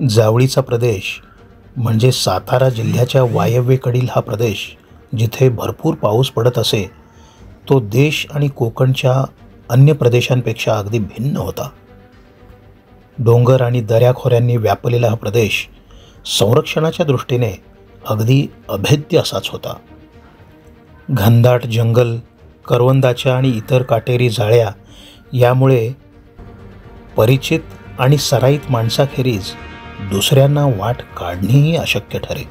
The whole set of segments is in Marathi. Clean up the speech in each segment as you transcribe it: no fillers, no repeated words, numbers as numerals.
जावळीचा प्रदेश म्हणजे सातारा जिल्ह्याच्या वायव्येकडील हा प्रदेश जिथे भरपूर पाऊस पडत असे तो देश आणि कोकणच्या अन्य प्रदेशांपेक्षा अगदी भिन्न होता। डोंगर आणि दऱ्याखोऱ्यांनी व्यापलेला हा प्रदेश संरक्षणाच्या दृष्टीने अगदी अभेद्य असाच होता। घनदाट जंगल, करवंदाच्या आणि इतर काटेरी जाळ्या यामुळे परिचित आणि सराईत माणसाखेरीज दुसऱ्यांना वाट काढणेही अशक्य ठरे।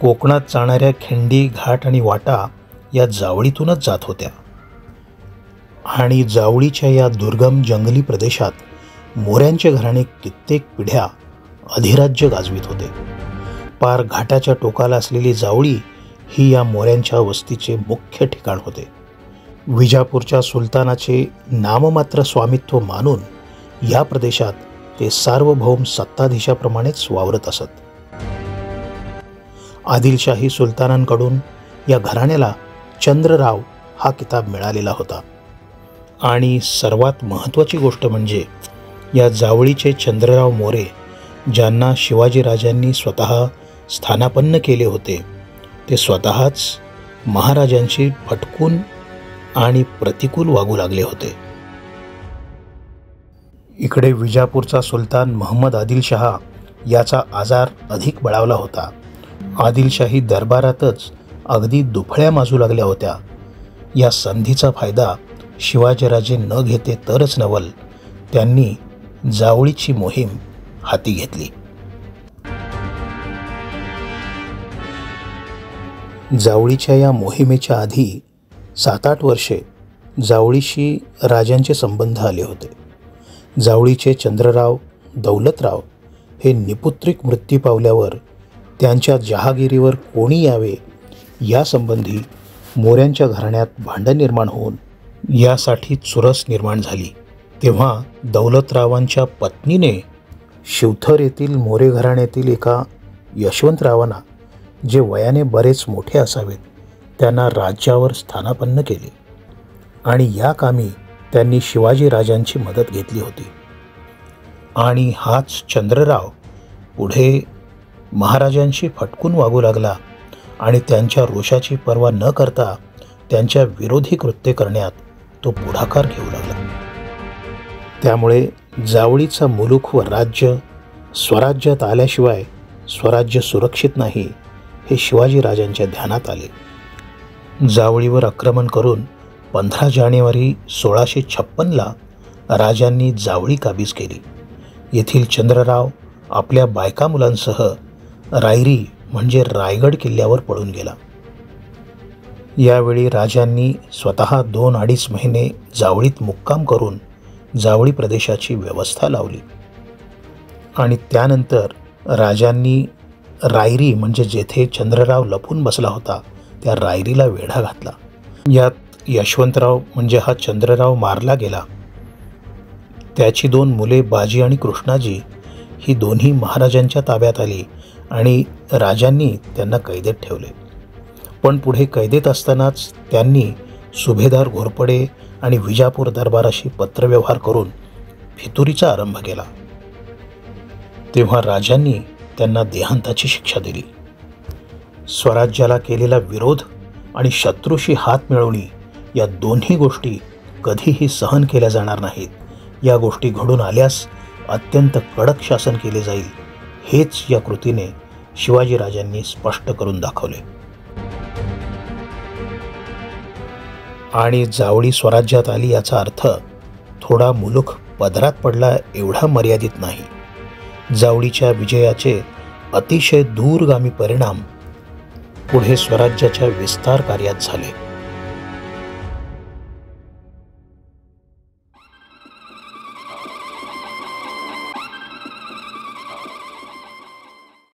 कोकणात जाणाऱ्या खिंडी, घाट आणि वाटा या जावळीतूनच जात होत्या आणि जावळीच्या या दुर्गम जंगली प्रदेशात मोऱ्यांचे घराणे कित्येक पिढ्या अधिराज्य गाजवित होते। पार घाटाच्या टोकाला असलेली जावळी ही या मोऱ्यांच्या वस्तीचे मुख्य ठिकाण होते। विजापूरच्या सुलतानाचे नाममात्र स्वामित्व मानून या प्रदेशात ते सार्वभौम सत्ताधीशाप्रमाणेच वावरत असत। आदिलशाही सुलतानांकडून या घराण्याला चंद्रराव हा किताब मिळालेला होता आणि सर्वात महत्त्वाची गोष्ट म्हणजे या जावळीचे चंद्रराव मोरे, ज्यांना शिवाजीराजांनी स्वतः स्थानापन्न केले होते, ते स्वतःच महाराजांशी फटकून आणि प्रतिकूल वागू लागले होते। इकडे विजापूरचा सुलतान महम्मद आदिलशहा याचा आजार अधिक बळावला होता। आदिलशाही दरबारातच अगदी दुफळ्या माजू लागल्या होत्या। या संधीचा फायदा शिवाजीराजे न घेते तरच नवल, त्यांनी जावळीची मोहीम हाती घेतली। जावळीच्या या मोहिमेच्या आधी 7-8 वर्षे जावळीशी राजांचे संबंध आले होते। जावळीचे चंद्रराव दौलतराव हे निपुत्रिक मृत्यू पावल्यावर त्यांच्या जहागिरीवर कोणी यावे यासंबंधी मोऱ्यांच्या घराण्यात भांडण निर्माण होऊन यासाठी चुरस निर्माण झाली। तेव्हा दौलतरावांच्या पत्नीने शिवथर येथील मोरे घराण्यातील एका यशवंतरावांना, जे वयाने बरेच मोठे असावेत, त्यांना राज्यावर स्थानापन्न केले आणि या कामी त्यांनी शिवाजीराजांची मदत घेतली होती। आणि हाच चंद्रराव पुढे महाराजांशी फटकून वागू लागला आणि त्यांच्या रोषाची पर्वा न करता त्यांच्या विरोधी कृत्य करण्यात तो पुढाकार घेऊ लागला। त्यामुळे जावळीचा मुलूक व राज्य स्वराज्यात आल्याशिवाय स्वराज्य सुरक्षित नाही हे शिवाजीराजांच्या ध्यानात आले। जावळीवर आक्रमण करून 15 जानेवारी 1656ला राजांनी जावळी काबीज केली। येथील चंद्रराव आपल्या बायका मुलांसह रायरी म्हणजे रायगड किल्ल्यावर पळून गेला। यावेळी राजांनी स्वतः 2-2.5 महिने जावळीत मुक्काम करून जावळी प्रदेशाची व्यवस्था लावली आणि त्यानंतर राजांनी रायरी म्हणजे जेथे चंद्रराव लपून बसला होता त्या रायरीला वेढा घातला। यात यशवंतराव म्हणजे हा चंद्रराव मारला गेला। त्याची 2 मुले बाजी आणि कृष्णाजी ही दोन्ही महाराजांच्या ताब्यात आली आणि राजांनी त्यांना कैदेत ठेवले। पण पुढे कैदेत असतानाच त्यांनी सुभेदार घोरपडे आणि विजापूर दरबाराशी पत्रव्यवहार करून फितुरीचा आरंभ केला। तेव्हा राजांनी त्यांना देहांताची शिक्षा दिली। स्वराज्याला केलेला विरोध आणि शत्रूशी हात मिळवणी या दोन्ही गोष्टी कधीही सहन केल्या जाणार नाहीत। या गोष्टी घडून आल्यास अत्यंत कडक शासन केले जाईल, हेच या कृतीने शिवाजीराजांनी स्पष्ट करून दाखवले। आणि जावळी स्वराज्यात आली याचा अर्थ थोडा मुलूक पदरात पडला एवढा मर्यादित नाही। जावळीच्या विजयाचे अतिशय दूरगामी परिणाम पुढे स्वराज्याच्या विस्तार कार्यात झाले।